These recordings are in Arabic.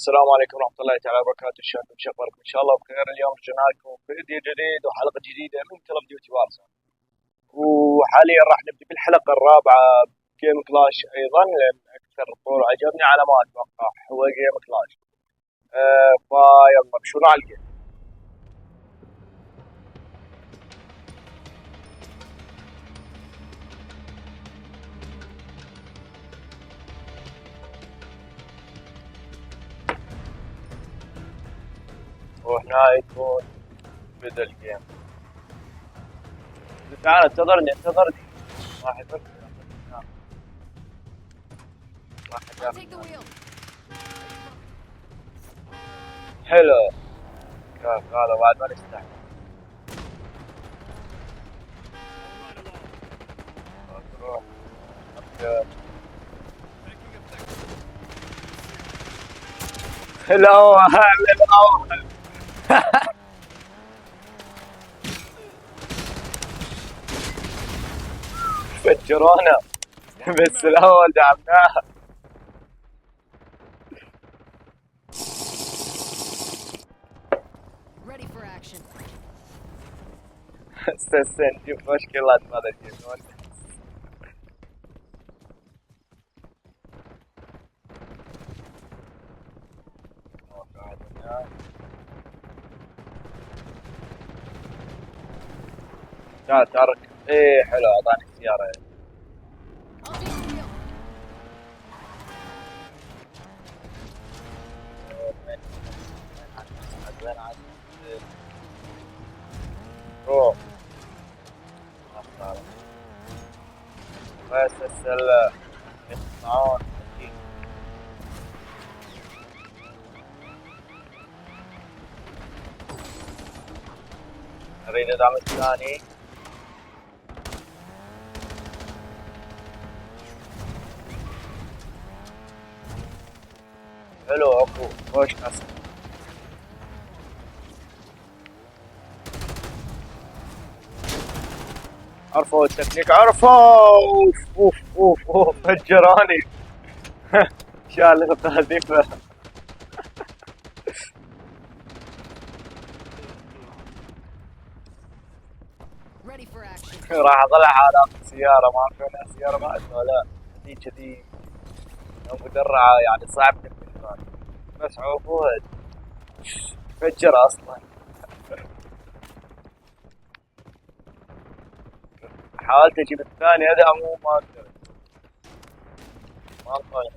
السلام عليكم ورحمة الله تعالى وبركاته. شلونكم؟ شو اخباركم؟ ان شاء الله بخير. اليوم رجعنا لكم فيديو جديد وحلقة جديدة من كول اوف ديوتي وارزون، وحاليا راح نبدأ بالحلقة الرابعة جيم كلاش ايضا، لان اكثر طور عجبني على ما اتوقع هو جيم كلاش. فيلا شو على الجيم. وهنا يكون بدأ الجيم. تعال انتظرني راح يفكر. حلو هذا بعد ما نستحمل. هلو فجرونا بس الاول دعمناها. استنى نجيب مشكلات بهذا الجيم. تعال ترك. ايه حلو اعطاني سيارة. روح بس السلة يسمعون. اريد ادعم الثاني. حلو اكو خوش ناس. عرفوا التكنيك عرفوا. اوف فجراني. شال القاذفة. راح اطلع على سيارة ما اعرف سيارة ما اسمها لا دي كذي مدرعة يعني صعب تنفذها بس عوفوها فجر اصلا. حاولت اجيب الثاني هذا مو ما اقدر ما طايق.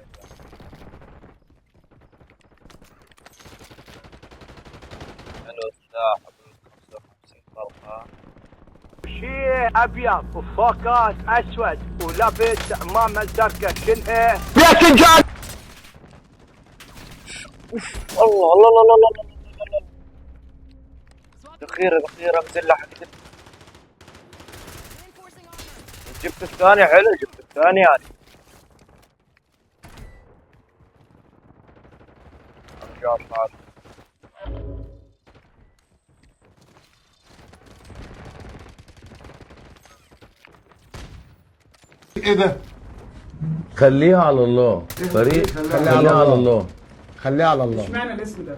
حلو السلاح ب 55 طلقة. شيء ابيض وفوكس اسود ولابس عمامه زرقاء شنها لكن جان. الله الله الله الله الله. الاخيرة مزلة حقتك. جبت الثاني حلو جبت الثاني يعني. رجال صار ايه ده؟ خليها على الله فريق. خليها على الله. خليها على الله. اشمعنى الاسم ده؟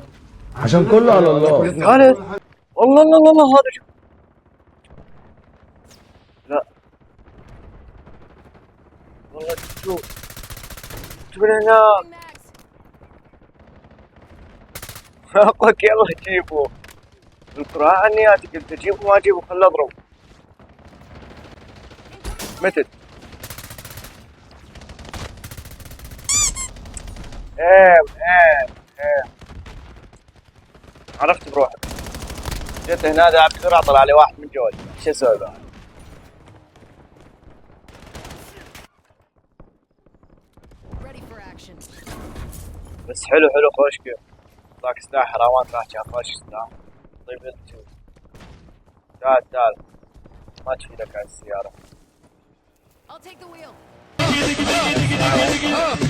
عشان كله على الله. قال والله الله هذا شوف. لا والله شوف من هنا. اقولك يلا جيبوا القراءة عني قلت اجيبه ما اجيبه خله اضرب. متت ايه عرفت بروحك. جيت هنا دعبت بسرعة طلع لي واحد من جوي. شو اسوي بقى؟ بس حلو خوش كيف طاق سلاح حرامات راح جا خوش سلاح. طيب انت تعال ما تفيدك على السيارة.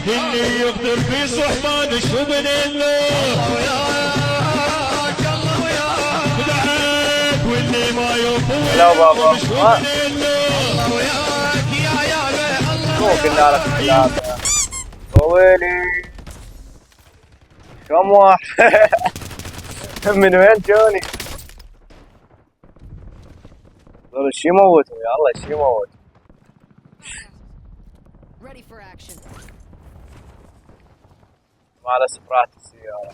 اللي يقدر في صحبان شو من الله وياك الله وياك بدعك واللي ما يفوت لا بابا شو من الله وياك يا مو قلنا لك ثلاثة ويلي. كم واحد من وين جوني؟ والله شي موته يا الله شي موت. Ready for action. ما على سفرات السيارة.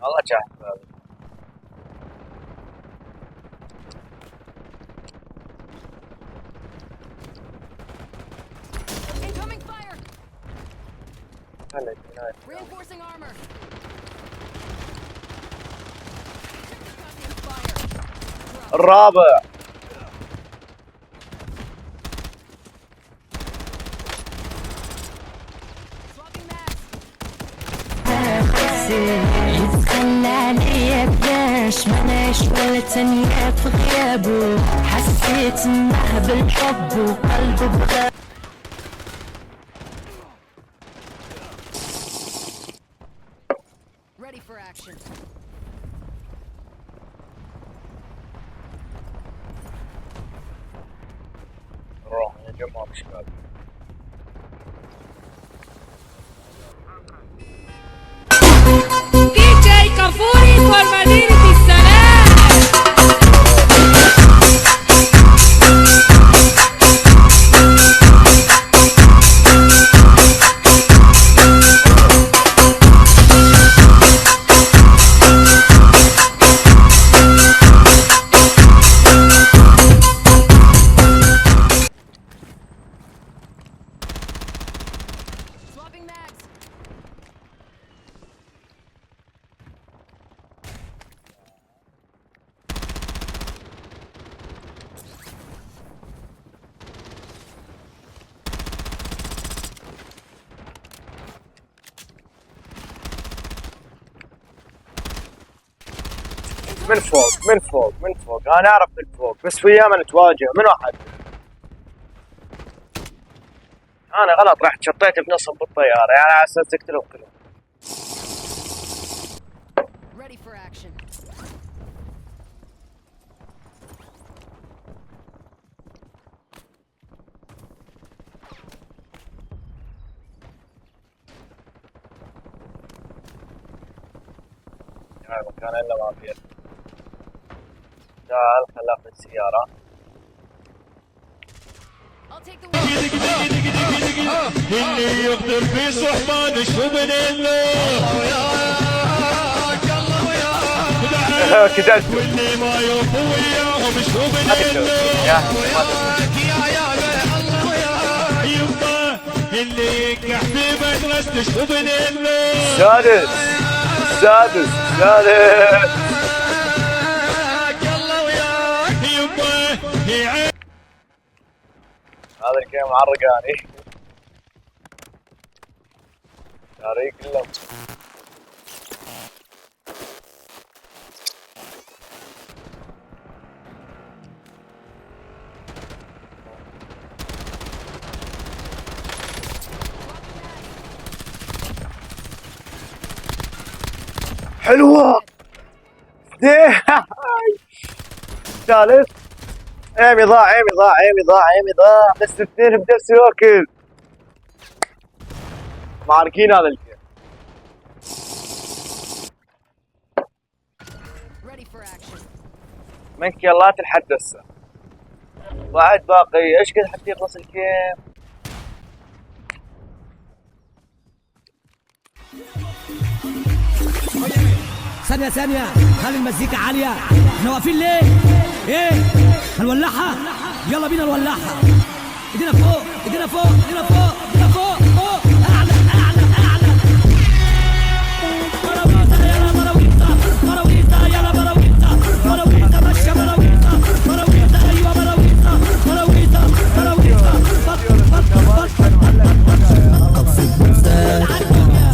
الله جاهز هذا. Incoming fire. هلا هناك. Reinforcing armor. Fire. الرابع. Swapping mags. يتخلى عليا بلاش ما نعيش ولا تانية في غيابه حسيت انه بالحب وقلبه بغى Ready for action. روح يا جماعة شباب. DJ Cafuri for Madinة السلام. Swapping mags. من فوق من فوق من فوق انا اعرف من فوق بس في ايام نتواجه من واحد. انا غلط رحت شطيت بنصهم بالطياره يعني على اساس تقتلهم كلهم. Ready for action. يعني مكان الا ما فيه. تعال خلاه في السياره. I'll take the wheel. اللي يقدر في صحبان شو بنيله كدلت واللي ما يوفوا وياهم شو ما تقدر بنيله يا ما تقدر. يبا اللي ينجح في مدرسته شو بنيله سادس سادس سادس. يبا هي عين هذا الجيم عرقاني. تاريخ كله. حلوة. ثالث. ايمي ضاع ايمي ضاع ايمي ضاع ايمي ضاع بس اثنين بنفس الوقت. معاركين هذا الجيم. Ready for action. منك يلا تلحد هسه. بعد باقي ايش قد حتى يخلص الجيم؟ ثانية خلي المزيكا عالية. احنا واقفين ليه؟ ايه؟ هنولعها؟ يلا بينا نولعها. ايدينا فوق ايدينا فوق ايدينا فوق ايدينا فوق فوق اعلى اعلى اعلى. مراويتا يلا مراويتا مراويتا يلا مراويتا مراويتا ماشية مراويتا مراويتا ايوه مراويتا مراويتا مراويتا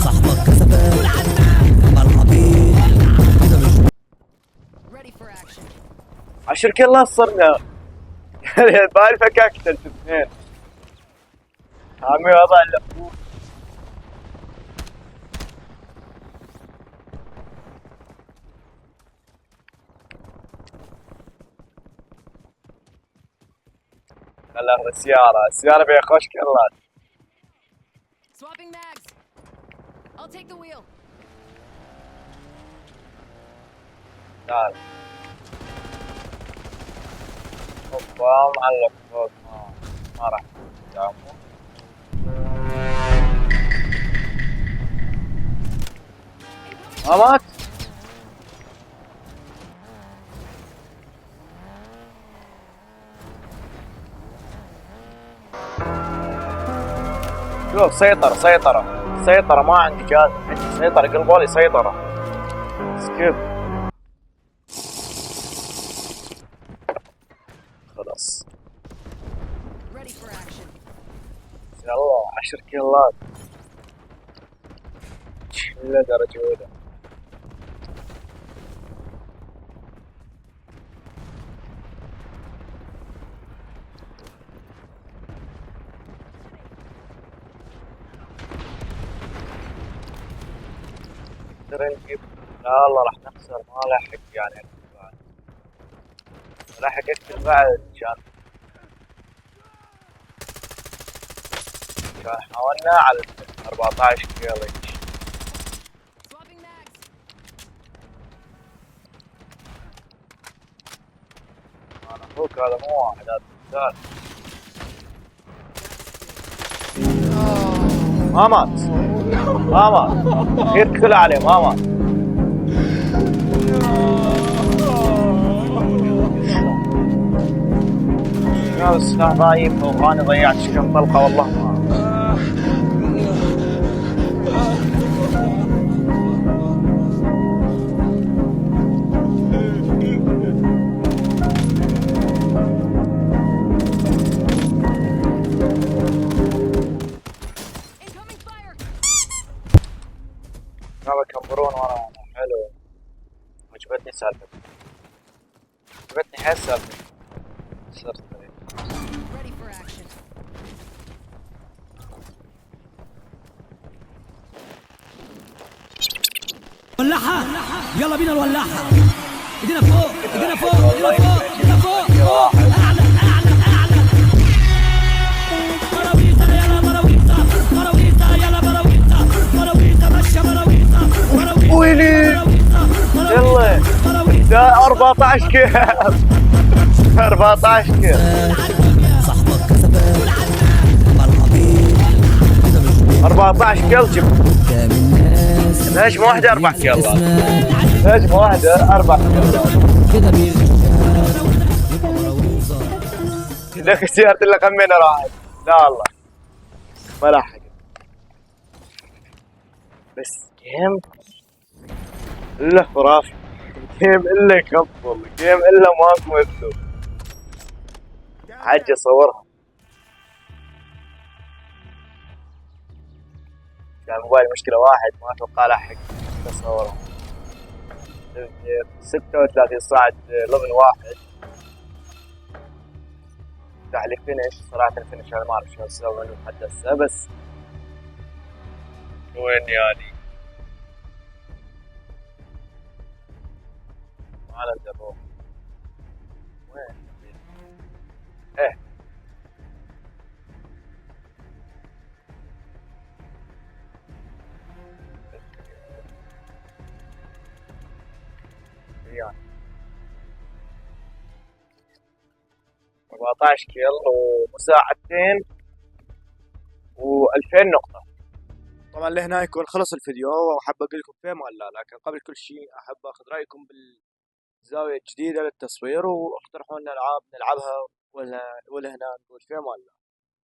صاحبك كسبان مرحبين. Ready for action. 10 كيلات صرنا. بالي فكاك قتلت اثنين. عمي وضع اللفوف. خل اخذ السيارة فيها خوش كلات. Swapping mags. I'll take the wheel. تعال. اوبا معلق فوق ما راح تعمو. ما مات؟ شوف سيطرة ما عندي جهاز، عندي سيطرة قلبالي سيطرة. سكيب خلاص. Ready for action. يلا 10 كيلات. إلى درجة أولى. ترى نجيب لا والله راح نخسر ما لحق يعني لحق اكتب بعد كان حاولنا على 14 كيلو. Swapping mags. انا اخوك هذا مو واحد هذا ثالث. ما مات خير كله عليه ما مات. يا السلاح ضايف وانا ضيعت كم طلقه والله ما. Incoming fire. هذا كمبرون وانا حلو. عجبتني سالفتك. عجبتني حيل سالفتك. صرت Ready for action. ولعها يلا بينا نولعها. ايدينا فوق ايدينا فوق ايدينا فوق ايدينا فوق. اعلى مراويتا يلا مراويتا يلا مراويتا مشى مراويتا ويلي يلا ده 14 كيلو 14 كيلو. صاحبك كسبان 14 كيلو جبت. نجمة واحدة 4 كيلو. نجمة واحدة 4 كيلو. لك سيارة اللي خمينا راحت. لا والله ما لحقت. بس جيم إلا خرافي. جيم إلا يكفل. جيم إلا ماكو مثله. حاجة صورها. كان موبايل مشكلة واحد ما اتوقع لحق تصورها. 36 ساعة لبن واحد. فتح لي فينش صراحة الفينش انا ما اعرف شو اسوي منه لحد هسه بس وين يعني ما له دروب وين ايه يعني 14 كيلو ومساعدتين و2000 نقطة. طبعا لهنا يكون خلص الفيديو وحاب اقول لكم فين ولا لكن قبل كل شيء احب اخذ رايكم بالزاوية الجديدة للتصوير واقترحوا لنا العاب نلعبها ولا هنا نقول فين ولا